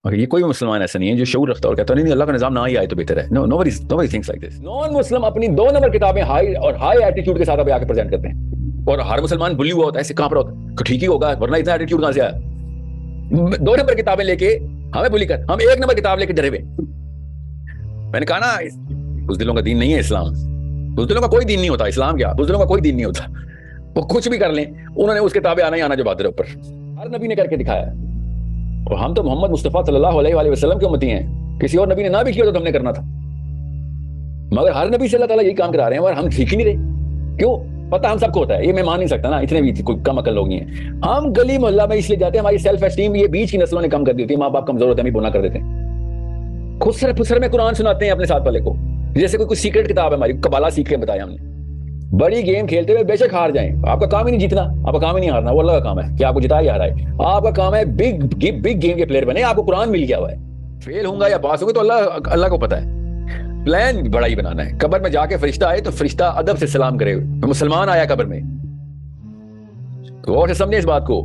اور یہ کوئی مسلمان ایسا نہیں ہے جو شعور رکھتا اور کہتا نہیں نہیں اللہ کا نظام نہ ہی آئے تو بہتر ہے. نو nobody thinks like this. Naan مسلم اپنی 2 نمبر کتابیں ہائی ایٹیٹیوڈ کے ساتھ ابھی آ کے پریزنٹ کرتے ہیں, اور ہر مسلمان بلی ہوا ہوتا ہے ایسے کہاں پر ہوتا ہے کہ ٹھیک ہی ہوگا ورنہ اتنا ایٹیٹیوڈ کہاں سے آیا. 2 نمبر کتابیں لے کے ہمیں بلی کر, ہم 1 نمبر کتاب لے کے ڈرے ہوئے. میں نے کہا نا اس دلوں کا دین نہیں ہے اسلام, اس دلوں کا کوئی دین نہیں ہوتا. اسلام کیا, اس دلوں کا کوئی دین نہیں ہوتا. وہ کچھ بھی کر لیں, انہوں نے اس کتابیں آنا ہی آنا جو بات ہے اوپر. ہر نبی نے کر کے دکھایا ہے, اور ہم تو محمد مصطفیٰ صلی اللہ علیہ وآلہ وسلم کی امتی ہیں. کسی اور نبی نے نہ بھی کیا تو ہم نے کرنا تھا, مگر ہر نبی سے اللہ تعالیٰ یہی کام کرا رہے ہیں اور ہم سیکھ ہی نہیں رہے. کیوں؟ پتہ ہم سب کو ہوتا ہے, یہ میں مان نہیں سکتا نا, اتنے بھی کوئی کم عقل لوگ نہیں ہیں. ہم گلی محلہ میں اس لیے جاتے ہیں, ہماری سیلف اسٹیم یہ بیچ کی نسلوں نے کم کر دی ہوتی ہے. ماں باپ کمزور ہوتے ہیں, ہم بونا کر دیتے ہیں. خسر پھسر میں قرآن سناتے ہیں اپنے ساتھ والے کو, جیسے کوئی سیکرٹ کتاب ہے ہماری, کبالا سیکھ کے بتایا ہم نے. بڑی گیم کھیلتے ہوئے بے شک ہار جائیں, آپ کا کام ہی نہیں جیتنا, آپ کا کام ہی نہیں ہارنا, وہ اللہ کا کام ہے کہ آپ کو جتائے یا ہرائے. آپ کا کام ہے بگ گیم کے پلیئر بنے. آپ کو قرآن مل گیا ہوا ہے, فیل ہوں گا یا پاس ہوں گے تو اللہ کو پتا ہے. پلان بڑا ہی بنانا ہے. قبر میں جا کے فرشتہ آئے تو فرشتہ ادب سے سلام کرے, مسلمان آیا قبر میں, غور سے سمجھیں اس بات کو.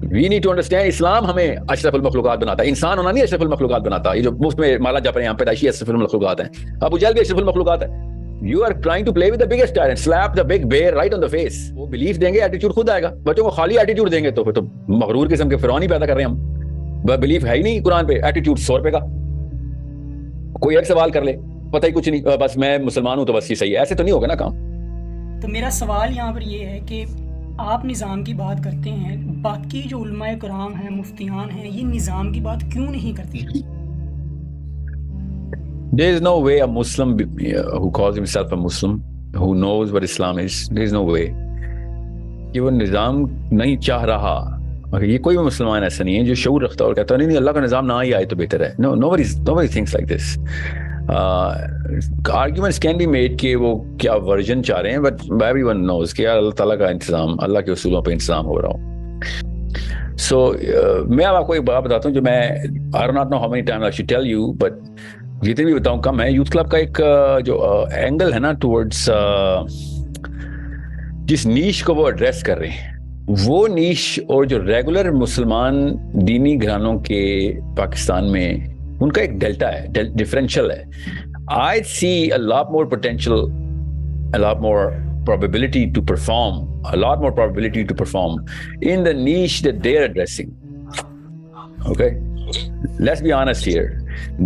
وی نیڈ ٹو انڈرسٹینڈ, اسلام ہمیں اشرف المخلوقات بناتا ہے. انسان ہونا نہیں اشرف المخلوقات بناتا. یہ جو مفت میں مالا جا پڑے یہاں پیدائشی اشرف المخلوقات ہیں. ابو جہل بھی اشرف المخلوقات ہے. You are trying to play with the biggest tyrant, slap the big bear right on the face. وہ belief دیں گے, ایٹیٹیوڈ خود آئے گا. بچوں کو خالی ایٹیٹیوڈ دیں گے تو پھر تو مغرور قسم کے فرعون ہی پیدا کر رہے ہیں ہم. بلیف ہے ہی نہیں قرآن پہ, ایٹیٹیوڈ 100 روپے کا. کوئی ایک سوال کر لے, پتہ ہی کچھ نہیں, بس میں مسلمان ہوں تو بس یہ صحیح ہے. ایسے تو نہیں ہوگا نا کام. تو میرا سوال یہاں پر یہ ہے کہ آپ نظام کی بات کرتے ہیں, باقی جو علماء کرام ہیں, مفتیان ہیں, یہ نظام کی بات کیوں نہیں کرتے؟ There is no way a Muslim who calls himself a Muslim, who knows what Islam is, there is no way کہ وہ نظام نہیں چاہ رہا. یہ کوئی بھی مسلمان ایسا نہیں ہے جو شعور رکھتا اور کہتا نہیں نہیں اللہ کا نظام نہ ہی آئے تو بہتر ہے. nobody thinks like this. Arguments can be made کہ وہ کیا ورژن چاہ رہے ہیں, but everyone knows کہ اللہ تعالیٰ کا انتظام, اللہ کے اصولوں پہ انتظام ہو رہا ہوں. So میں آپ کو ایک بات بتاتا ہوں جو میں I do not know how many times I should tell you, but جتنے بھی بتاؤں کم ہے. یوتھ کلب کا ایک جو اینگل ہے نا ٹورڈز جس نیش کو وہ ایڈریس کر رہے ہیں, وہ نیش اور جو ریگولر مسلمان دینی گھرانوں کے پاکستان میں ان کا ایک ڈیلٹا ہے, ڈفرینشل ہے. I see a lot more potential, a lot more probability to perform in the niche that they are addressing. Okay? Let's be honest here.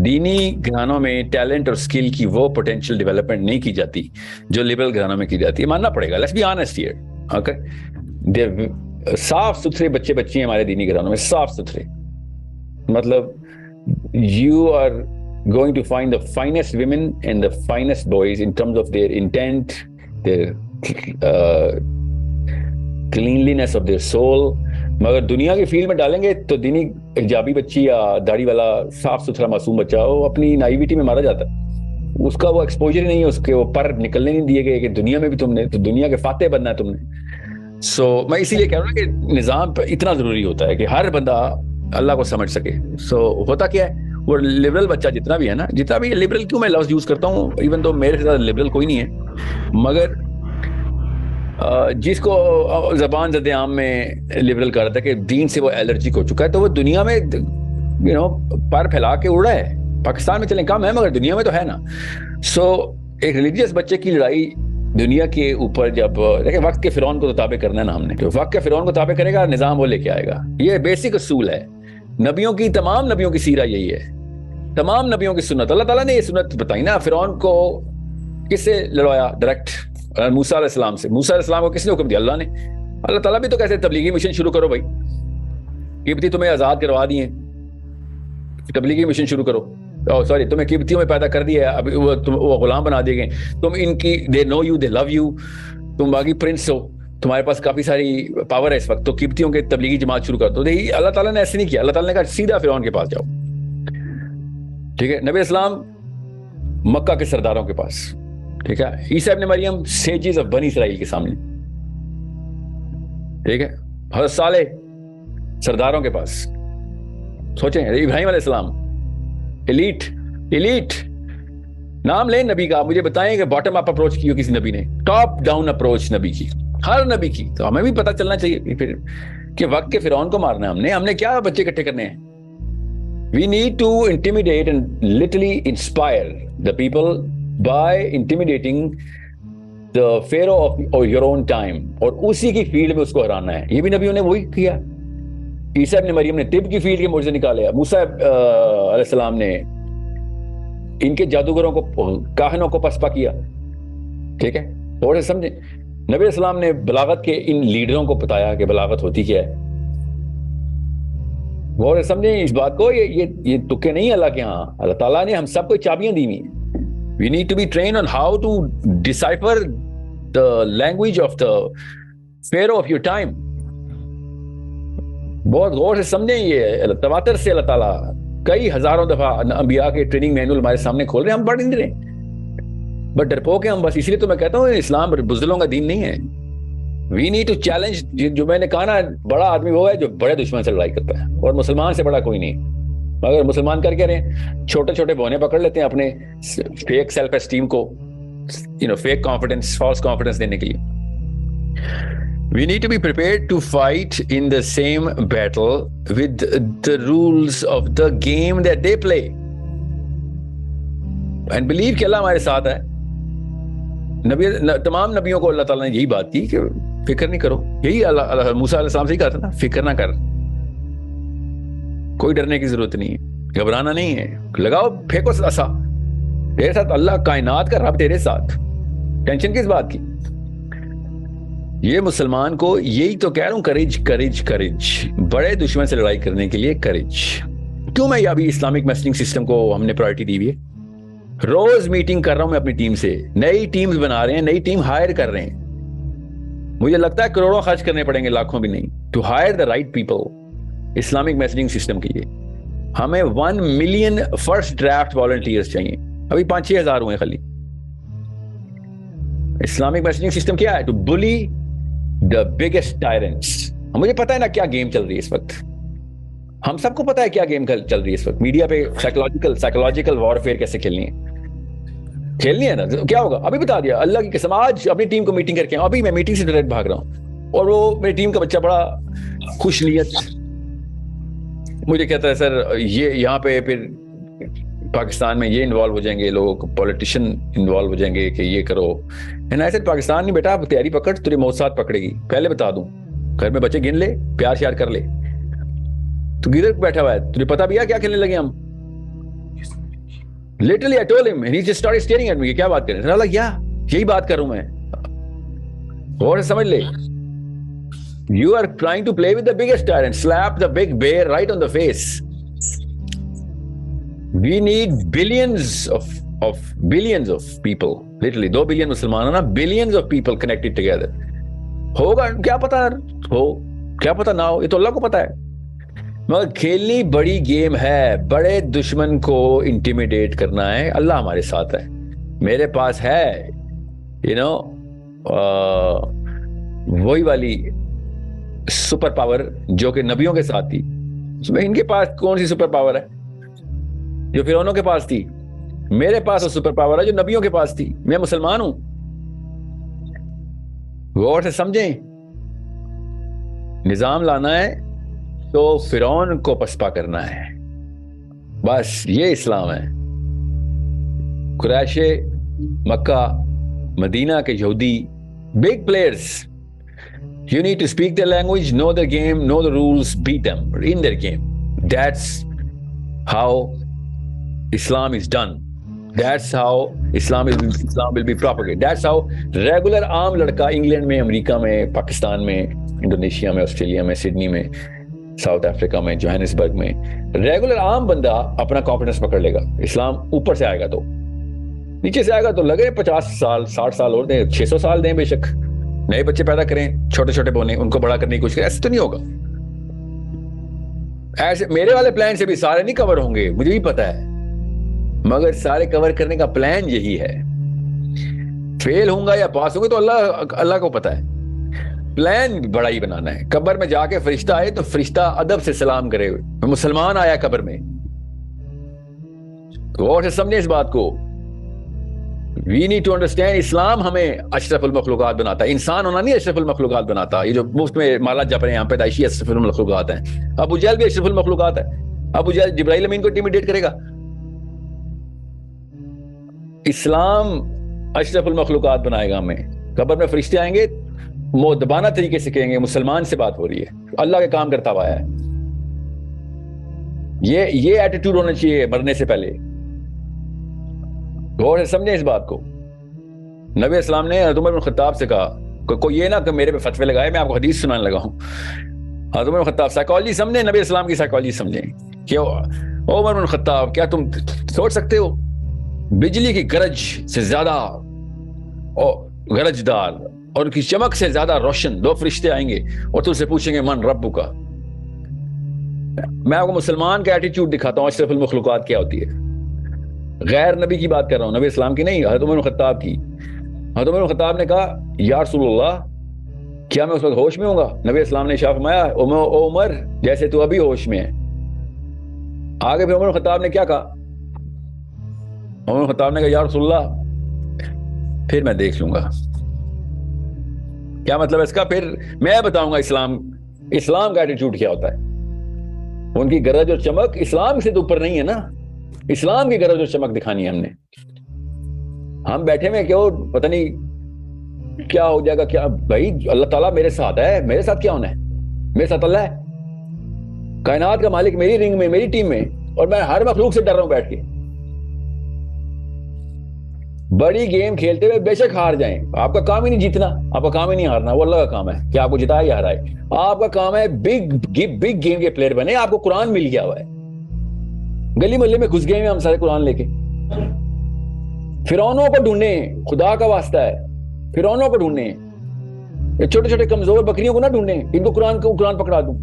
دینی گھرانوں میں ٹیلنٹ اور اسکل کی وہ پوٹینشیل ڈیولپمنٹ نہیں کی جاتی جو لبرل گھرانوں میں کی جاتی ہے, ماننا پڑے گا. Let's be honest here. Okay, صاف ستھرے بچے ہیں ہمارے دینی گھرانوں میں, صاف ستھرے. مطلب you are going to find the finest women and the finest boys in terms of their intent, their cleanliness of their soul. مگر دنیا کی فیلڈ میں ڈالیں گے تو دینی حجابی بچی یا داڑھی والا صاف ستھرا معصوم بچہ وہ اپنی نائیویٹی میں مارا جاتا ہے. اس کا وہ ایکسپوجر ہی نہیں ہے, اس کے وہ پر نکلنے نہیں دیے گئے کہ دنیا میں بھی تم نے تو دنیا کے فاتح بننا ہے تم نے. سو میں اسی لیے کہہ رہا ہوں کہ نظام پہ اتنا ضروری ہوتا ہے کہ ہر بندہ اللہ کو سمجھ سکے. سو ہوتا کیا ہے, وہ لبرل بچہ جتنا بھی ہے نا, جتنا بھی لبرل کیوں میں لفظ یوز کرتا ہوں, ایون تو میرے سے زیادہ لبرل کوئی نہیں ہے, مگر جس کو زبان زد عام میں لبرل کر رہا تھا کہ دین سے وہ الرجک ہو چکا ہے, تو وہ دنیا میں پر پھیلا کے اڑ رہا ہے. پاکستان میں چلیں کم ہے مگر دنیا میں تو ہے نا. سو ایک ریلیجیس بچے کی لڑائی دنیا کے اوپر, جب دیکھیں وقت کے فرعون کو تو تابع کرنا ہے نا ہم نے, تو وقت کے فرعون کو تابع کرے گا, نظام وہ لے کے آئے گا. یہ بیسک اصول ہے نبیوں کی, تمام نبیوں کی سیرہ یہی ہے, تمام نبیوں کی سنت. اللہ تعالیٰ نے یہ سنت بتائی نا. فرعون کو کس سے لڑوایا؟ ڈائریکٹ موسیٰ علیہ السلام سے. موسیٰ علیہ السلام کو کس نے حکم دیا؟ اللہ نے. اللہ تعالیٰ بھی تو کیسے تبلیغی مشن شروع کرو بھائی, قبطی تمہیں آزاد کروا دیے, تبلیغی مشن شروع کرو. سوری, تمہیں قبطیوں میں پیدا کر دیا ہے, اب وہ غلام بنا دیے گئے, تم ان کی دے نو یو, دے لو یو, تم باقی پرنس ہو, تمہارے پاس کافی ساری پاور ہے اس وقت, تو قبطیوں کے تبلیغی جماعت شروع کر دو. اللہ تعالیٰ نے ایسے نہیں کیا. اللہ تعالیٰ نے کہا سیدھا فرعون کے پاس جاؤ. ٹھیک ہے, نبی اسلام مکہ کے سرداروں کے پاس, ٹھیک ہے, عیسیٰ ابن مریم سیجز آف بنی اسرائیل کے سامنے, ٹھیک ہے, حضرت صالح سرداروں کے پاس. سوچیں, ابراہیم علیہ السلام ایلیٹ نام لیں نبی کا, مجھے بتائیں کہ باٹم اپ اپروچ کی ہو کسی نبی نے, ٹاپ ڈاؤن اپروچ نبی کی, ہر نبی کی. تو ہمیں بھی پتہ چلنا چاہیے پھر کہ وقت کے فرعون کو مارنا ہے ہم نے کیا بچے اکٹھے کرنے ہیں. We need to intimidate and literally inspire the people by intimidating the pharaoh of your own time, اور اسی کی فیلڈ میں اس کو ہرانا ہے. یہ بھی نبیوں نے وہی کیا. عیسیٰ ابن مریم نے طب کی فیلڈ کے معجزے نکالے. موسیٰ علیہ السلام نے ان کے جادوگروں کو, کاہنوں کو پسپا کیا. ٹھیک ہے, اور سمجھیں نبی علیہ السلام نے بلاغت کے ان لیڈروں کو بتایا کہ بلاغت ہوتی کیا ہے. اور سمجھیں اس بات کو, یہ تکے نہیں اللہ کے ہاں. اللہ تعالیٰ نے ہم سب کو چابیاں دی ہوئی ہیں. We need to be trained on how to decipher the language of the pharaoh of your time. بہت غور سے سمجھیں. یہ تواتر سے اللہ تعالیٰ کئی ہزاروں دفعہ انبیاء کے ٹریننگ مینول ہمارے سامنے کھول رہے ہیں, ہم پڑھ نہیں رہے, بٹ ڈرپوک ہیں ہم بس. اس لیے تو میں کہتا ہوں اسلام بزدلوں کا دین نہیں ہے. We need to challenge. جو میں نے کہا نا, بڑا آدمی وہ ہے جو بڑے دشمن سے لڑائی کرتا ہے, اور مسلمان سے بڑا کوئی نہیں. مگر مسلمان کر کے رہے چھوٹے چھوٹے بونے پکڑ لیتے ہیں اپنے فیک سیلف اسٹیم کو, فیک کانفیڈنس, فالس کانفیڈنس دینے کے لیے. We need to be prepared to fight in the same battle with the rules of the game that they play. And believe کہ اللہ ہمارے ساتھ ہے. تمام نبیوں کو اللہ تعالیٰ نے یہی بات کی کہ فکر نہیں کرو. یہی اللہ موسیٰ علیہ السلام سے ہی کہا تھا نا, فکر نہ کر, کوئی ڈرنے کی ضرورت نہیں ہے, گھبرانا نہیں ہے, لگاؤ پھینکو اسا, تیرے ساتھ اللہ کائنات کا رب تیرے ساتھ, ٹینشن کس بات کی. یہ مسلمان کو یہی تو کہہ رہا ہوں, کریج کریج کریج, بڑے دشمن سے لڑائی کرنے کے لیے کریج. کیوں میں ابھی اسلامک میسنگ سسٹم کو ہم نے پرائرٹی دی ہوئی ہے. روز میٹنگ کر رہا ہوں میں اپنی ٹیم سے, نئی ٹیمز بنا رہے ہیں, نئی ٹیم ہائر کر رہے ہیں. مجھے لگتا ہے کروڑوں خرچ کرنے پڑیں گے, لاکھوں بھی نہیں, to hire the right people Islamic messing system کے لیے. ہمیں 1 ملین فرسٹ ڈرافٹ والنٹیئرز چاہیے. ابھی 5-6 ہزار ہوئے خالی. اسلامک میسنگ سسٹم کیا ہے؟ ٹو بلی دا بگیسٹ ٹائرنٹس. مجھے پتا ہے نا کیا گیم چل رہی ہے اس وقت, ہم سب کو پتا ہے کیا گیم چل رہی ہے اس وقت میڈیا پہ. سائیکولوجیکل وارفیئر کیسے کھیلنی ہے نا. کیا ہوگا ابھی بتا دیا, اللہ کی قسم. آج اپنی ٹیم کو میٹنگ کر کے, ابھی میں میٹنگ سے ڈائریکٹ بھاگ رہا ہوں, اور وہ میری ٹیم کا بچہ بڑا خوش نیت مجھے کہتا ہے, سر یہ یہاں پہ پھر پاکستان میں یہ انوالو ہو جائیں گے لوگ, پولیٹیشین انوالو ہو جائیں گے کہ یہ کرو. اینڈ آئی سیڈ پاکستان نہیں بیٹا, تیاری پکڑ, تیری موت ساتھ پکڑے گی. پہلے بتا دوں, گھر میں بچے گن لے, پیار شیار کر لے. تو کدھر بیٹھا ہوا ہے, تجھے پتا بھی ہے کیا کھیلنے لگے ہم. Literally I told him and he just started staring at me. کیا بات کر رہے ہیں؟ یہی بات کر رہا ہوں میں. غور سے سمجھ لے. You are trying to play with the biggest tyrant. Slap the big bear right on the face. We need billions of people. Literally 2 billion مسلمان ہیں نا, billions of people connected together. ہوگا کیا پتا ہو, کیا پتا نہ ہو, یہ تو اللہ کو پتا ہے. مگر کھیلنی بڑی گیم ہے, بڑے دشمن کو انٹیمیڈیٹ کرنا ہے. اللہ ہمارے ساتھ ہے. میرے پاس ہے وہی والی سپر پاور جو کہ نبیوں کے ساتھ تھی. ان کے پاس کون سی سپر پاور ہے جو فرعونوں کے پاس تھی؟ میرے پاس وہ سپر پاور ہے جو نبیوں کے پاس تھی. میں مسلمان ہوں. غور سے سمجھیں, نظام لانا ہے تو فرعون کو پسپا کرنا ہے. بس یہ اسلام ہے. قریش مکہ مدینہ کے یہودی big players, you need to speak their language, know their game, know the rules, beat them in their game. That's how Islam is done. That's how Islam will be propagated. That's how regular عام لڑکا England میں, امریکہ میں, پاکستان میں, Indonesia میں, Australia میں, Sydney میں, South Africa میں, Johannesburg میں, ریگولر عام بندہ اپنا کانفیڈنس پکڑ لے گا. اسلام اوپر سے آئے گا, تو نیچے سے آئے گا تو لگے 50 سال 60 سال اور دیں, 600 سال دیں, بے شک نئے بچے پیدا کریں, چھوٹے چھوٹے بونے, ان کو بڑا کرنے کی کوشش کریں. ایسے تو نہیں ہوگا. ایسے میرے والے پلان سے بھی سارے نہیں کور ہوں گے, مجھے بھی پتا ہے, مگر سارے کور کرنے کا پلان یہی ہے. فیل ہوں گا یا پاس ہوں گے تو اللہ کو پتا ہے. پلان بڑا ہی بنانا ہے. قبر میں جا کے فرشتہ آئے تو فرشتہ ادب سے سلام کرے, مسلمان آیا قبر میں. غور سے سمجھیں اس بات کو. We need to understand, اسلام ہمیں اشرف المخلوقات بناتا ہے. انسان ہونا نہیں اشرف المخلوقات بناتا. یہ جو مفت میں مالا جپ رہے ہیں, پیدائشی اشرف المخلوقات ہیں. ابو جہل بھی اشرف المخلوقات ہے. ابو جہل جبرائیل امین کو انٹیمیڈیٹ کرے گا؟ اسلام اشرف المخلوقات بنائے گا ہمیں. قبر میں فرشتے آئیں گے, مؤدبانہ طریقے سے کہیں گے مسلمان سے بات ہو رہی ہے, اللہ کا کام کرتا ہوا ہے. یہ ایٹیٹیوڈ ہونا چاہیے مرنے سے پہلے. غور سے سمجھیں اس بات کو. نبی اسلام نے حضرت عمر بن خطاب سے کہا, کوئی یہ نہ کہ میرے پہ فتوے لگائے, میں آپ کو حدیث سنانے لگا ہوں. حضرت عمر بن خطاب سائیکالوجی سمجھیں, نبی اسلام کی سائیکالوجی سمجھیں کہ عمر بن خطاب, کیا تم سوچ سکتے ہو بجلی کی گرج سے زیادہ اور گرج دار اور ان کی چمک سے زیادہ روشن دو فرشتے آئیں گے اور تم سے پوچھیں گے من ربو کا؟ میں آپ کو مسلمان کا ایٹیٹیوڈ دکھاتا ہوں اشرف المخلوقات کیا ہوتی ہے. غیر نبی کی بات کر رہا ہوں, نبی اسلام کی نہیں, حضرت عمر بن خطاب کی. حضرت عمر بن خطاب نے کہا یا رسول اللہ کیا میں اس وقت ہوش میں ہوں گا؟ نبی اسلام نے ارشاد فرمایا او عمر جیسے تو ابھی ہوش میں ہے. آگے پھر عمر بن خطاب نے کیا کہا؟ عمر بن خطاب نے کہا یا رسول اللہ پھر میں دیکھ لوں گا. کیا مطلب ہے اس کا؟ پھر میں بتاؤں گا اسلام کا ایٹیٹیوڈ کیا ہوتا ہے. ان کی گرج اور چمک اسلام سے تو اوپر نہیں ہے نا. اسلام کی گرج اور چمک دکھانی ہے ہم نے. ہم بیٹھے میں کیوں پتہ نہیں کیا ہو جائے گا, کیا بھائی اللہ تعالیٰ میرے ساتھ ہے, میرے ساتھ کیا ہونا ہے؟ میرے ساتھ اللہ ہے, کائنات کا مالک میری رنگ میں, میری ٹیم میں, اور میں ہر مخلوق سے ڈر رہا ہوں بیٹھ کے. بڑی گیم کھیلتے ہوئے بے شک ہار جائیں, آپ کا کام ہی نہیں جیتنا, آپ کا کام ہی نہیں ہارنا, وہ اللہ کا کام ہے کہ آپ کو جتائے یا ہرائے. آپ کا کام ہے بگ گیم کے پلیئر بنے. آپ کو قرآن مل گیا ہوا ہے, گلی محلے میں گھس گئے ہیں ہم سارے قرآن لے کے. فرعونوں کو ڈھونڈیں, خدا کا واسطہ ہے فرعونوں کو ڈھونڈیں, یہ چھوٹے چھوٹے کمزور بکریوں کو نہ ڈھونڈیں ان کو قرآن پکڑا دوں,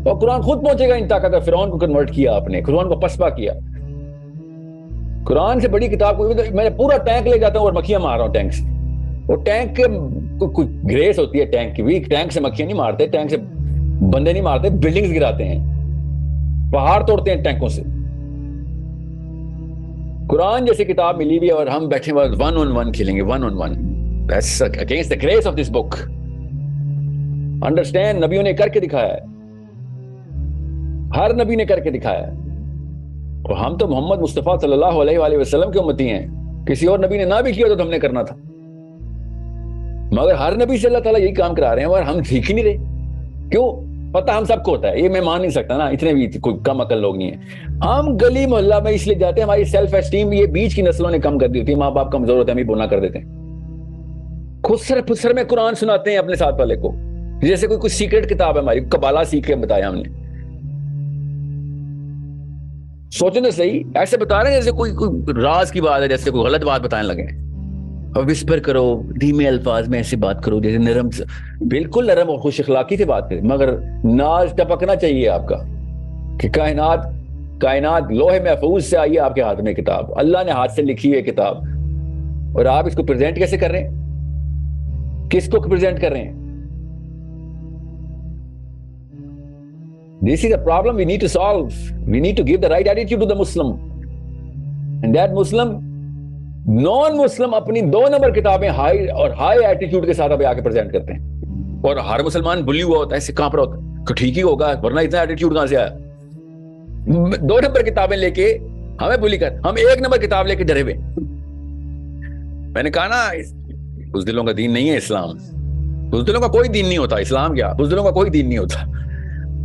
اور قرآن خود پہنچے گا ان تک اگر فرعون کو کنورٹ کیا آپ نے, قرآن کو پسپا کیا. قرآن سے بڑی کتاب کو میں پورا ٹینک لے جاتا ہوں اور مکھیاں مار رہا ہوں ٹینک سے. وہ ٹینک کے کوئی گریس ہوتی ہے ٹینک کی بھی, ٹینک سے مکھیاں نہیں مارتے, ٹینک سے بندے نہیں مارتے, بلڈنگز گراتے ہیں, پہاڑ توڑتے ہیں ٹینکوں سے. قرآن جیسی کتاب ملی ہوئی ہے اور ہم بیٹھے ہوئے 1-on-1 کھیلیں گے, 1-on-1. That's against the grace of this book. Understand, نبیوں نے کر کے دکھایا ہے, ہر نبی نے کر کے دکھایا ہے. اور ہم تو محمد مصطفیٰ صلی اللہ علیہ وآلہ وسلم کے امتی ہیں, کسی اور نبی نے نہ بھی کیا تو ہم نے کرنا تھا, مگر ہر نبی سے اللہ تعالیٰ یہی کام کرا رہے ہیں اور ہم سیکھ ہی نہیں رہے. کیوں؟ پتہ ہم سب کو ہوتا ہے, یہ میں مان نہیں سکتا نا, اتنے بھی کوئی کم عقل لوگ نہیں ہیں. ہم گلی محلہ میں اس لیے جاتے ہیں, ہماری سیلف اسٹیم یہ بیچ کی نسلوں نے کم کر دی ہوتی ہے, ماں باپ کمزور ہوتے ہیں, ہم ہی بولنا کر دیتے ہیں. خسر پھسر میں قرآن سناتے ہیں اپنے ساتھ والے کو, جیسے کوئی سیکرٹ کتاب ہے ہماری, کبالا سیکھ کے بتایا ہم نے. سوچیں تو صحیح, ایسے بتا رہے ہیں جیسے کوئی راز کی بات ہے, جیسے کوئی غلط بات بتانے لگے. اور وسپر کرو, دھیمے الفاظ میں ایسے بات کرو جیسے نرم, بالکل نرم اور خوش اخلاقی سے بات کریں, مگر ناز ٹپکنا چاہیے آپ کا کہ کائنات لوہے محفوظ سے آئی ہے آپ کے ہاتھ میں کتاب, اللہ نے ہاتھ سے لکھی ہے کتاب, اور آپ اس کو پریزنٹ کیسے کر رہے ہیں؟ کس کو پریزنٹ کر رہے ہیں؟ This is a problem we need to solve. We need to give the right attitude to the Muslim. And that Muslim, non-Muslim اپنی 2 نمبر کتابیں ہائی ایٹیٹیوڈ کے ساتھ ابھی آ کے پریزنٹ کرتے ہیں, اور ہر مسلمان بلی ہوا ہوتا ہے, ایسے کہاں پر ہوتا ہے کہ ٹھیک ہی ہوگا, ورنہ اتنا ایٹیٹیوڈ کہاں سے آیا؟ 2 نمبر کتابیں لے کے ہمیں بلی کر, ہم 1 نمبر کتاب لے کے ڈرے ہوئے. میں نے کہا نا اس دلوں کا دین نہیں ہے اسلام, اس دلوں کا کوئی دین نہیں ہوتا. اسلام کیا, اس دلوں کا کوئی دین نہیں ہوتا.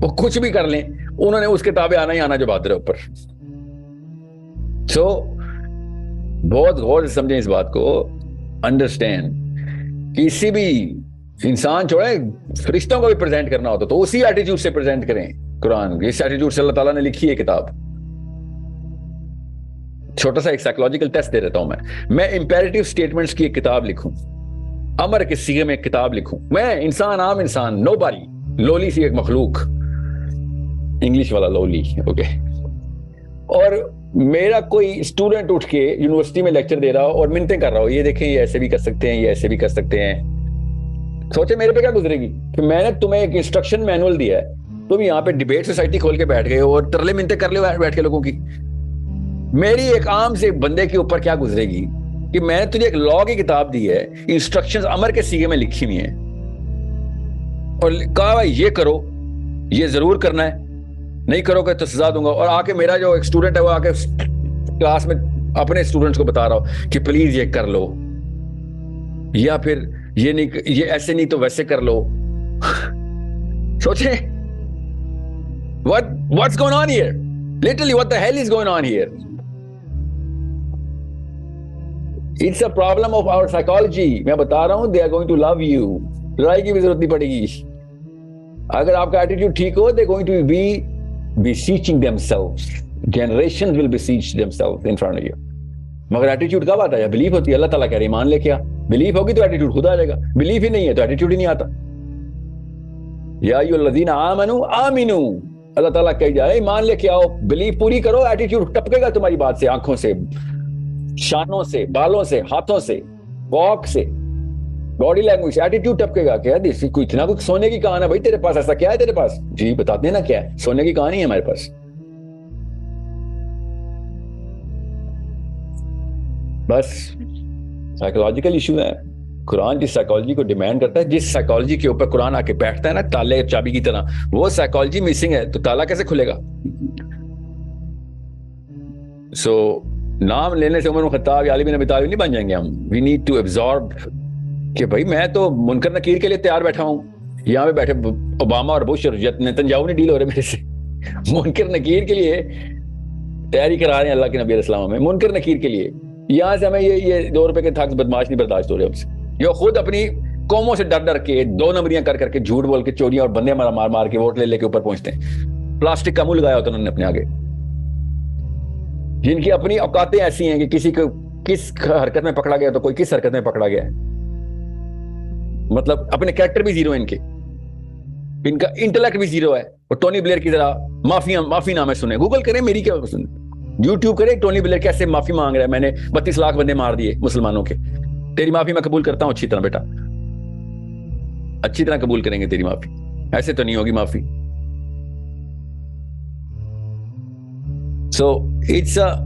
وہ کچھ بھی کر لیں, انہوں نے اس کتابیں آنا ہی آنا جو بات رہے اوپر. سو بہت غور سے سمجھیں اس بات کو. انڈرسٹینڈ, کسی بھی انسان چھوڑیں, فرشتوں کو بھی پریزنٹ کرنا ہوتا تو اسی ایٹیٹیوڈ سے پریزنٹ کریں قرآن. اس ایٹیٹیوڈ سے اللہ تعالیٰ نے لکھی ہے کتاب. چھوٹا سا ایک سائیکولوجیکل ٹیسٹ دے دیتا ہوں میں امپیریٹیو سٹیٹمنٹس کی ایک کتاب لکھوں, امر کے صیغے میں ایک کتاب لکھوں. میں انسان, عام انسان, نو باری, لولی سی ایک مخلوق, انگلش والا لولی, اوکے, اور میرا کوئی اسٹوڈنٹ اٹھ کے یونیورسٹی میں لیکچر دے رہا ہو اور منتیں کر رہا ہو, یہ دیکھیں یہ ایسے بھی کر سکتے ہیں, یہ ایسے بھی کر سکتے ہیں. سوچے میرے پہ کیا گزرے گی کہ میں نے تمہیں ایک انسٹرکشن مینول دیا ہے, تم یہاں پہ ڈیبیٹ سوسائٹی کھول کے بیٹھ گئے ہو اور ترلے منتیں کر لے بیٹھ کے لوگوں کی. میری ایک عام سے بندے کے اوپر کیا گزرے گی کہ میں نے تجھے ایک لا کی کتاب دی ہے, انسٹرکشنز امر کے صیغے میں لکھی ہوئی ہیں, اور کہا بھائی یہ کرو, یہ ضرور کرنا ہے, نہیں کرو گے تو سزا دوں گا. اور آ کے میرا جو ایک اسٹوڈنٹ ہے وہ آ کے کلاس میں اپنے اسٹوڈنٹس کو بتا رہا ہو کہ پلیز یہ کر لو, یا پھر یہ نہیں, یہ ایسے نہیں تو ویسے کر لو. سوچیں what's going on here? Literally, what the hell is going on here? It's a problem of our psychology. میں بتا رہا ہوں, they are going to love you. لڑائی کی بھی ضرورت نہیں پڑے گی. اگر آپ کا ایٹیٹیوڈ ٹھیک ہو, they're going to be beseeching themselves. Generations will beseech themselves in front of you. مگر ایٹیٹیوڈ کب آتا ہے؟ بلیف ہوتی ہے. اللہ تعالیٰ کہہ رہے ایمان لے کے آ. بلیف ہوگی تو ایٹیٹیوڈ خود آ جائے گا. بلیف ہی نہیں ہے تو ایٹیٹیوڈ ہی نہیں آتا. یا ایھا الذین آمنوا آمنوا, اللہ تعالیٰ کہہ جائے ایمان لے کے آؤ, بلیف پوری کرو, ایٹیٹیوڈ ٹپکے گا تمہاری بات سے, آنکھوں سے, شانوں سے, بالوں سے, ہاتھوں سے, واک سے, باڈی لینگویج سے ایٹیٹیوڈ ٹپکے گا. کیا کوئی اتنا کوئی سونے کی کہانی ہے بھائی تیرے پاس, ایسا کیا ہے تیرے پاس؟ جی بتاتے ہیں نا کیا ہے, سونے کی کہانی ہے ہمارے پاس. بس سائیکولوجیکل ایشو ہے. قرآن جس سائیکالوجی کو ڈیمانڈ کرتا ہے, جس سائیکالوجی کے اوپر قرآن آ کے بیٹھتا ہے نا تالے چابی کی طرح, وہ سائیکالوجی مسنگ ہے تو تالا کیسے کھلے گا؟ سو نام لینے سے عمر خطاب یا علی بن ابی طالب نہیں بن جائیں گے ہم. وی نیڈ ٹو ایبزارب کہ بھائی میں تو منکر نکیر کے لیے تیار بیٹھا ہوں. یہاں پہ بیٹھے اوباما اور بش اور نتنیاہو نہیں ڈیل ہو رہے میرے سے. منکر نکیر کے لیے تیاری کرا رہے ہیں اللہ کے نبی علیہ السلام. میں منکر نکیر کے لیے یہاں سے ہمیں یہ 2 روپے کے تھاکس بدماش نہیں برداشت ہو رہے ہم سے. جو خود اپنی قوموں سے ڈر ڈر کے 2 نمبریاں کر کے جھوٹ بول کے چوریاں اور بندے مار کے ووٹ لے کے اوپر پہنچتے ہیں. پلاسٹک کا منہ لگایا ہوتا انہوں نے اپنے آگے, جن کی اپنی اوقاتیں ایسی ہیں کہ کسی کو کس حرکت میں پکڑا گیا تو کوئی کس حرکت میں پکڑا گیا ہے. مطلب اپنے کریکٹر بھی زیرو ہیں ان کے, ان کا انٹلیکٹ بھی زیرو ہے. اور ٹونی بلیئر کی طرح معافی نامے سنیں, گوگل کریں, میری کیا سنیں, یوٹیوب کریں ٹونی بلیئر کیسے معافی مانگ رہا ہے, میں نے 32 لاکھ بندے مار دیے مسلمانوں کے, تیری معافی میں قبول کرتا ہوں اچھی طرح بیٹا, اچھی طرح قبول کریں گے تیری معافی, ایسے تو نہیں ہوگی معافی. So it's a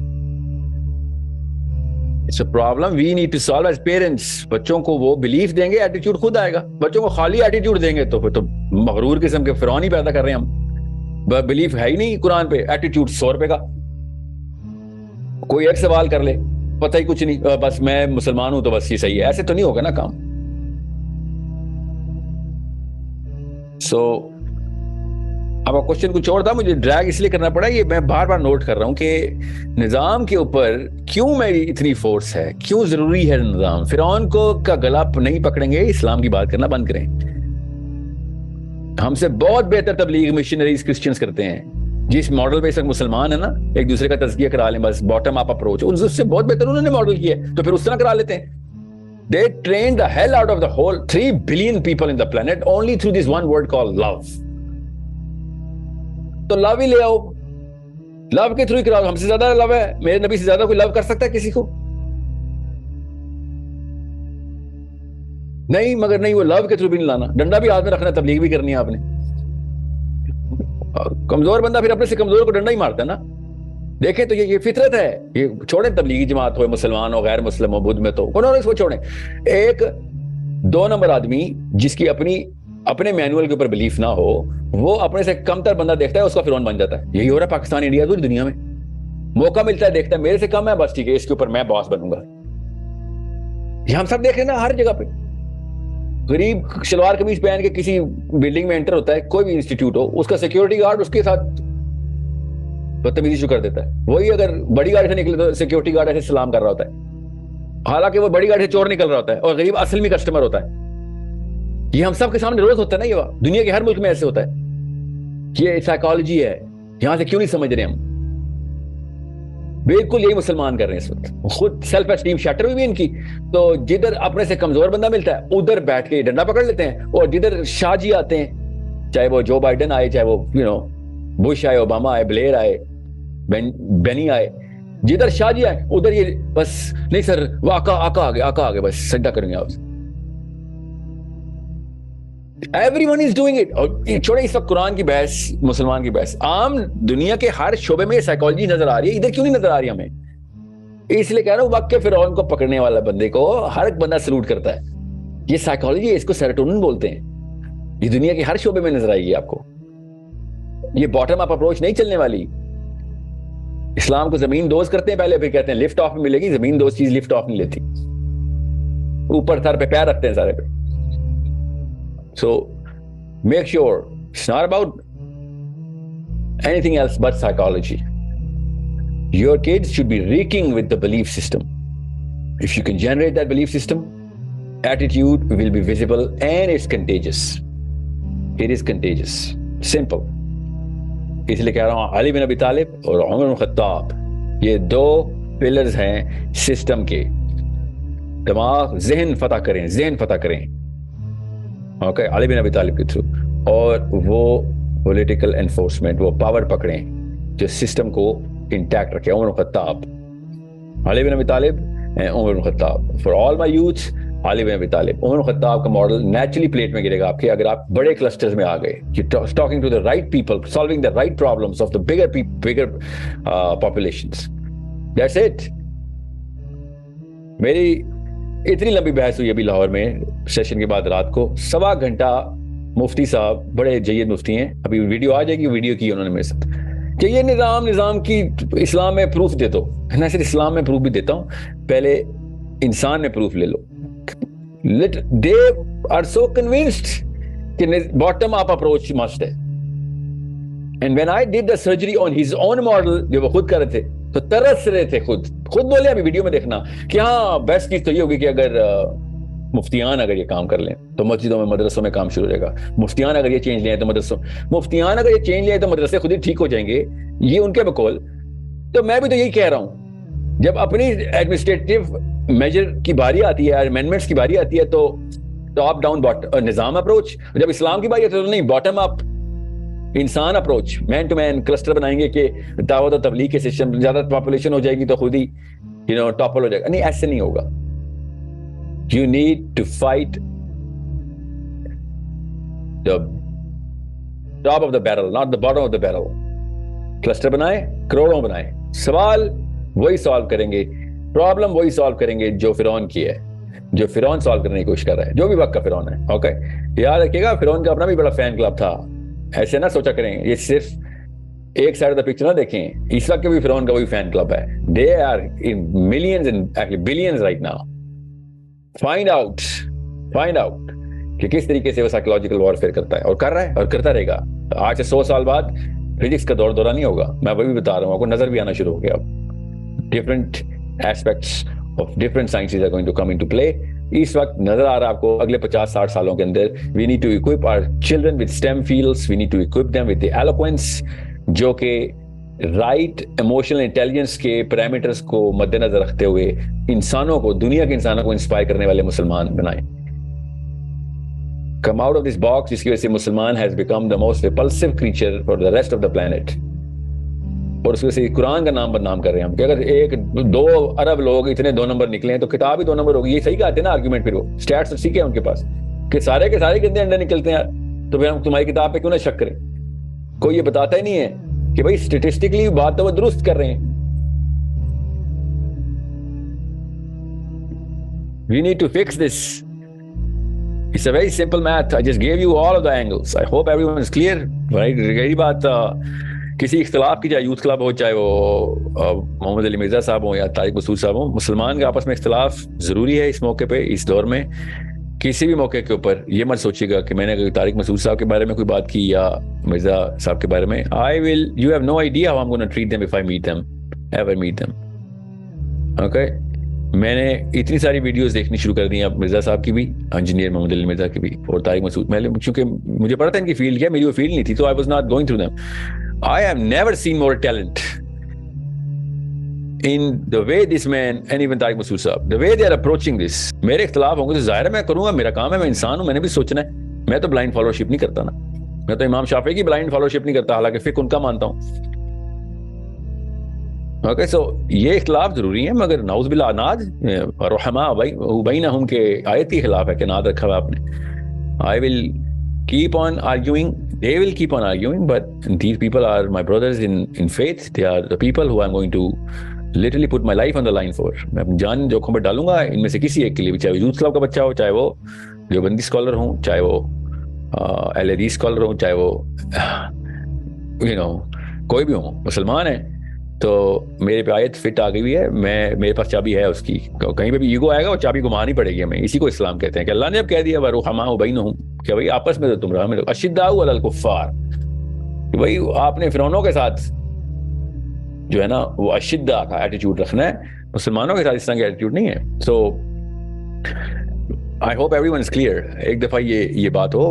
problem we need to solve as parents. بچوں کو وہ بلیف دیں گے, ایٹیٹیوڈ خود آئے گا. بچوں کو خالی ایٹیٹیوڈ دیں گے تو پھر تو مغرور قسم کے فرعون ہی پیدا کر رہے ہیں ہم. بلیف ہے ہی نہیں قرآن پہ, ایٹیٹیوڈ 100 روپے کا. کوئی ایک سوال کر لے, پتہ ہی کچھ نہیں, بس میں مسلمان ہوں تو بس یہ صحیح ہے. ایسے تو نہیں ہوگا نا کام. سو اب کوشچن کچھ اور تھا, مجھے ڈریگ اس لیے کرنا پڑا, یہ میں بار بار نوٹ کر رہا ہوں کہ نظام کے اوپر کیوں میری اتنی فورس ہے, کیوں ضروری ہے نظام. فرعون کو کا گلا نہیں پکڑیں گے, اسلام کی بات کرنا بند کریں. ہم سے بہت بہتر تبلیغ مشنریز کرسچنز کرتے ہیں, جس ماڈل پہ اس وقت مسلمان ہے نا, ایک دوسرے کا تزکیہ کرا لیں بس, باٹم اپ اپروچ, اس سے بہت بہتر انہوں نے ماڈل کیا ہے, تو پھر اس طرح کرا لیتے ہیں. They trained the hell out of the whole 3 billion people in the planet only through this one word called love. تو لو ہی لے آؤ, لو کے تھرو ہی کراؤ. ہم سے زیادہ لو ہے, میرے نبی سے زیادہ کوئی لو کر سکتا ہے کسی کو؟ نہیں, مگر نہیں, وہ لو کے تھرو بھی نہیں لانا. ڈنڈا بھی ہاتھ میں رکھنا, تبلیغ بھی کرنی ہے آپ نے. کمزور بندہ پھر اپنے سے کمزور کو ڈنڈا ہی مارتا ہے نا. دیکھیں تو یہ فطرت ہے. یہ چھوڑیں تبلیغی جماعت ہو, مسلمان ہو, غیر مسلم ہو, بدھ میں تو انہوں نے اس کو چھوڑیں. ایک 2 نمبر آدمی جس کی اپنے مینول کے اوپر بلیف نہ ہو, وہ اپنے سے کم تر بندہ دیکھتا ہے, اس کا فرعون بن جاتا ہے. یہی ہو رہا ہے پاکستان, انڈیا, پوری دنیا میں. موقع ملتا ہے, دیکھتا ہے میرے سے کم ہے, بس ٹھیک ہے, اس کے اوپر میں باس بنوں گا. یہ ہم سب دیکھ رہے ہیں نا ہر جگہ پہ. غریب شلوار قمیض پہن کے کسی بلڈنگ میں انٹر ہوتا ہے, کوئی بھی انسٹیٹیوٹ ہو, اس کا سیکیورٹی گارڈ اس کے ساتھ بدتمیزی شروع کر دیتا ہے. وہی اگر بڑی گاڑی سے نکلے تو سیکیورٹی گارڈ ایسے سلام کر رہا ہوتا ہے, حالانکہ وہ بڑی گاڑی سے چور نکل رہا ہوتا ہے, اور غریب اصل میں کسٹمر ہوتا ہے. یہ ہم سب کے سامنے روز ہوتا ہے نا, یہ دنیا کے ہر ملک میں ایسے ہوتا ہے. یہ سائیکالوجی ہے, یہاں سے کیوں نہیں سمجھ رہے ہم. بالکل یہی مسلمان کر رہے ہیں اس وقت. خود سیلف اسٹیم شیٹر ہوئی بھی ان کی, تو جدھر اپنے سے کمزور بندہ ملتا ہے ادھر بیٹھ کے ڈنڈا پکڑ لیتے ہیں, اور جدھر شاہ جی آتے ہیں, چاہے وہ جو بائیڈن آئے, چاہے وہ بش آئے, اوباما آئے, بلیئر آئے, بینی آئے, جدھر شاہ جی آئے ادھر یہ بس نہیں سر وہ آقا آ گئے, بس سجدہ کریں گے آپ. Everyone is doing it. اور چھوڑے اس وقت قرآن کی بحث, مسلمان کی بحث, عام دنیا کے ہر شعبے میں سائیکالوجی نظر آ رہی ہے. ادھر کیوں نہیں نظر آ رہی ہمیں؟ اس لیے کہہ رہا ہوں, وقت کے فرعون کو پکڑنے والا بندے کو ہر ایک بندہ سلوٹ کرتا ہے. یہ سائیکالوجی ہے, اس کو سیروٹونن بولتے ہیں. یہ دنیا کے ہر شعبے میں نظر آئے گی آپ کو. یہ باٹم اپ اپروچ نہیں چلنے والی. اسلام کو زمین دوز کرتے ہیں پہلے, پھر کہتے ہیں لفٹ آف ملے گی. زمین دوز چیز لفٹ آف نہیں لیتی, اوپر سر پہ پیر رکھتے ہیں سارے پہ. So make sure it's not about anything else but psychology. Your kids should be reeking with the belief system. If you can generate that belief system, attitude will be visible and it's contagious. It is contagious. Simple. اس لیے کہہ رہا ہوں علی بن ابی طالب اور عمر بن خطاب یہ دو pillars ہیں سسٹم کے. دماغ ذہن فتح کریں, ذہن فتح کریں. اوکے, علی بن ابی طالب کے تھرو, اور وہ پولیٹیکل انفورسمنٹ, وہ پاور پکڑیں جو سسٹم کو انٹیکٹ رکھے. عمر بن خطاب, علی بن ابی طالب, عمر بن خطاب. فار آل مائی یوتھ, علی بن ابی طالب. عمر بن خطاب کا ماڈل نیچرلی پلیٹ میں گرے گا آپ کے اگر آپ بڑے کلسٹرز میں آ گئے. Talking to the right people, solving the right problems of the bigger populations. That's it. میری اتنی لمبی بحث ہوئی ابھی لاہور میں سیشن کے بعد رات کو 1.25 گھنٹہ. مفتی صاحب بڑے جید مفتی ہیں, ابھی ویڈیو آ جائے گی, ویڈیو کی انہوں نے میرے ساتھ کہ یہ نظام کی اسلام میں پروف دے دو. میں صرف اسلام میں پروف بھی دیتا ہوں, پہلے انسان میں پروف لے لو. They are so convinced کہ bottom up approach must ہے. And when I did the surgery on his own model, جو وہ خود کر رہے تھے تو ترس رہے تھے, خود بولے ابھی ویڈیو میں دیکھنا کہ ہاں بیسٹ چیز تو یہ ہوگی کہ اگر مفتیان اگر یہ کام کر لیں تو مسجدوں میں مدرسوں میں کام شروع ہو جائے گا. مفتیان اگر یہ چینج لے آئے تو مفتیان اگر یہ چینج لے آئے تو مدرسے خود ہی ٹھیک ہو جائیں گے. یہ ان کے بقول. تو میں بھی تو یہی کہہ رہا ہوں, جب اپنی ایڈمنسٹریٹو میجر کی باری آتی ہے, امینڈمنٹس کی باری آتی ہے, تو ٹاپ ڈاؤن نظام اپروچ. جب اسلام کی باری آتی ہے تو نہیں, باٹم اپ انسان approach, man to man cluster بنائیں گے کہ دعوت و تبلیغ کے سسٹم, زیادہ پاپولیشن ہو جائے گی تو خود ہی ٹاپل ہو جائے گا. نہیں, ایسے نہیں ہوگا. You need to fight the top of the barrel, not the bottom of the barrel. Cluster بنائیں, کروڑوں بنائیں, سوال وہی سالو کریں گے, پرابلم وہی سالو کریں گے جو فرعون کی ہے, جو فرعون سالو کرنے کی کوشش کر رہا ہے, جو بھی وقت کا فرعون ہے. اوکے, یاد رکھیے گا فرعون کا اپنا بھی بڑا فین کلب تھا. ایسے نہ سوچا کریں یہ صرف ایک سائڈ آف دا پکچر نہ دیکھیں. اس وقت بھی فرعون کا وہی فین کلب ہے. They are in millions and actually billions right now. Find out کہ کس طریقے سے وہ سائیکولوجیکل وارفیئر کرتا ہے, اور کر رہا ہے اور کرتا رہے گا. آج سے 100 سال بعد فزکس کا دورہ نہیں ہوگا. میں وہی بتا رہا ہوں, آپ کو نظر بھی آنا شروع ہو گیا. اب different aspects of different sciences are going to come into play. اس وقت نظر آ رہا ہے آپ کو اگلے 50-60 سالوں کے اندر we need to equip our children with STEM fields. We need to equip them with the eloquence, جو کہ رائٹ ایموشنل انٹیلیجنس کے پیرامیٹرز کو مد نظر رکھتے ہوئے انسانوں کو, دنیا کے انسانوں کو انسپائر کرنے والے مسلمان بنائیں. Come out of this box, جس کی وجہ سے مسلمان has become the most repulsive creature for the rest of the planet. اور اس وجہ سے قرآن کا نام بدنام کر رہے ہیں ہم کہ اگر 1-2 ارب لوگ اتنے 2 نمبر نکلے ہیں تو کتاب ہی 2 نمبر ہوگی. یہ صحیح کہتے ہیں نا آرگیومنٹ. پھر وہ اسٹیٹس سیکھے ان کے پاس کہ سارے کے سارے کتنے انڈے نکلتے ہیں, تو پھر ہم تمہاری کتاب پہ کیوں نہ شک کریں. کوئی یہ بتاتا ہی نہیں ہے کہ بھائی اسٹیٹسٹکلی بات تو وہ درست کر رہے ہیں. We need to fix this. It's a very simple math. I just gave you all of the angles. I hope everyone is clear. رہی بات کسی اختلاف کی, چاہے یوتھ کلب ہو, چاہے وہ محمد علی مرزا صاحب ہوں یا طارق مسعود صاحب ہوں, مسلمان کا آپس میں اختلاف ضروری ہے اس موقع پہ, اس دور میں. کسی بھی موقع کے اوپر یہ مت سوچیے گا کہ میں نے طارق مسعود صاحب کے بارے میں کوئی بات کی یا مرزا صاحب کے بارے میں. You have no idea how I'm going to treat them if I meet them, ever meet them. Okay? میں نے اتنی ساری ویڈیوز دیکھنی شروع کر دی ہیں مرزا صاحب کی بھی, انجینئر محمد علی مرزا کی بھی, اور طارق مسعود. میں چونکہ مجھے پتا تھا ان کی فیلڈ کیا, میری وہ فیلڈ نہیں تھی, تو I was not going through them. I have never seen more talent in the way this man and even Tariq Masood Sahab, the way they are approaching this. میرے اختلاف ہوں گے تو ظاہر ہے میں کروں گا, میرا کام ہے, میں انسان ہوں, میں نے بھی سوچنا ہے. میں تو بلائنڈ فالوورشپ نہیں کرتا نا, میں تو امام شافعی کی بلائنڈ فالوورشپ نہیں کرتا, حالانکہ فقہ ان کا مانتا ہوں. اوکے, سو یہ اختلاف ضروری ہے, مگر نعوذ باللہ ناد رحماء بینہم کے آیت کے خلاف ہے کہ ناد رکھا ہوا آپ نے. I will keep on arguing, they will keep on arguing, but these people are my brothers in faith. They are the people who I'm going to literally put my life on the line for. میں اپنی جان جوکھم پر ڈالوں گا ان میں سے کسی ایک کے لیے, چاہے وہ یوتھ کلب کا بچہ ہو, چاہے وہ دیوبندی اسکالر ہوں, چاہے وہ اہل حدیث اسکالر ہوں, چاہے وہ کوئی بھی ہو مسلمان ہے تو میرے پہ آیت فٹ آ گئی ہوئی ہے, میرے پاس چابی ہے اس کی, کہیں پہ بھی ایگو آئے گا وہ چابی گھمانی پڑے گی ہمیں. اسی کو اسلام کہتے ہیں کہ اللہ نے اب کہہ دیا وَرُحَمَاءُ بَيْنَهُمْ کہ بھائی آپس میں تو تم رحم رکھو. اشداء علی الکفار, کہ بھائی آپ نے فرعونوں کے ساتھ جو ہے نا وہ اشدہ کا ایٹیٹیوڈ رکھنا ہے, مسلمانوں کے ساتھ اس طرح کا ایٹیٹیوڈ نہیں ہے. سو I hope everyone is clear. ایک دفعہ یہ بات ہو,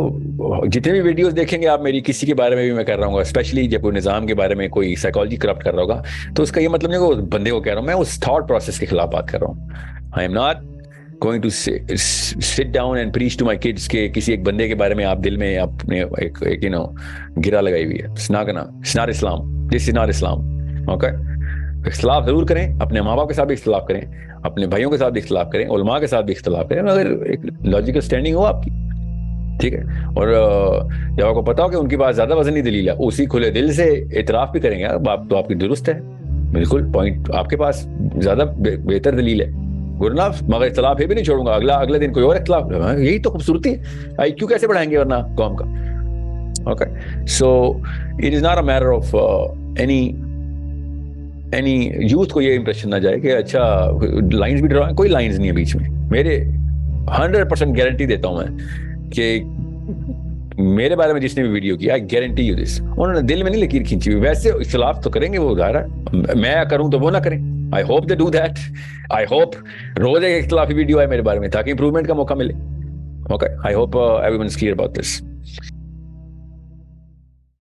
جتنے بھی ویڈیوز دیکھیں گے آپ میری, کسی کے بارے میں بھی میں کر رہا ہوں گا, اسپیشلی جب کوئی نظام کے بارے میں کوئی سائیکالوجی کرپٹ کر رہا ہوگا, تو اس کا یہ مطلب نہیں کہ وہ بندے کو کہہ رہا ہوں, میں اس تھاٹ پروسیس کے خلاف بات کر رہا ہوں. I am not going to sit down and preach to my kids کہ کسی ایک بندے کے بارے میں آپ دل میں اپنے ایک گرا لگائی ہوئی ہے. It's not Islam. This is not Islam. Okay? اختلاف ضرور کریں, اپنے ماں باپ کے ساتھ بھی اختلاف کریں, اپنے بھائیوں کے ساتھ بھی اختلاف کریں, علماء کے ساتھ بھی اختلاف کریں, اگر ایک لاجیکل سٹینڈنگ ہو آپ کی, ٹھیک ہے. اور جب آپ کو پتا ہو کہ ان کی بات زیادہ وزنی دلیل ہے, اسی کھلے دل سے اعتراف بھی کریں گے, بات تو آپ کی درست ہے, بالکل پوائنٹ آپ کے پاس زیادہ بہتر دلیل ہے, ورنہ مگر اختلاف یہ بھی نہیں چھوڑوں گا, اگلے دن کوئی اور اختلاف, یہی تو خوبصورتی ہے. آئی کیوں کیسے بڑھائیں گے ورنہ قوم کا. Okay, so it is not a matter of any youth کو یہ امپریشن نہ جائے کہ اچھا لائنز بھی ڈرا, کوئی لائنز نہیں ہے بیچ میں. میرے 100% گارنٹی دیتا ہوں میں کہ میرے بارے میں جس نے بھی ویڈیو کیا, آئی گارنٹی یو دس, انہوں نے دل میں نہیں لکیر کھینچی ہوئی. ویسے اختلاف تو کریں گے, وہ ظاہر ہے, میں کروں تو وہ نہ کریں. I hope they do that. I hope روز ایک اختلافی ویڈیو آئے میرے بارے میں تاکہ امپروومنٹ کا موقع ملے. Okay, I hope every one is clear about this.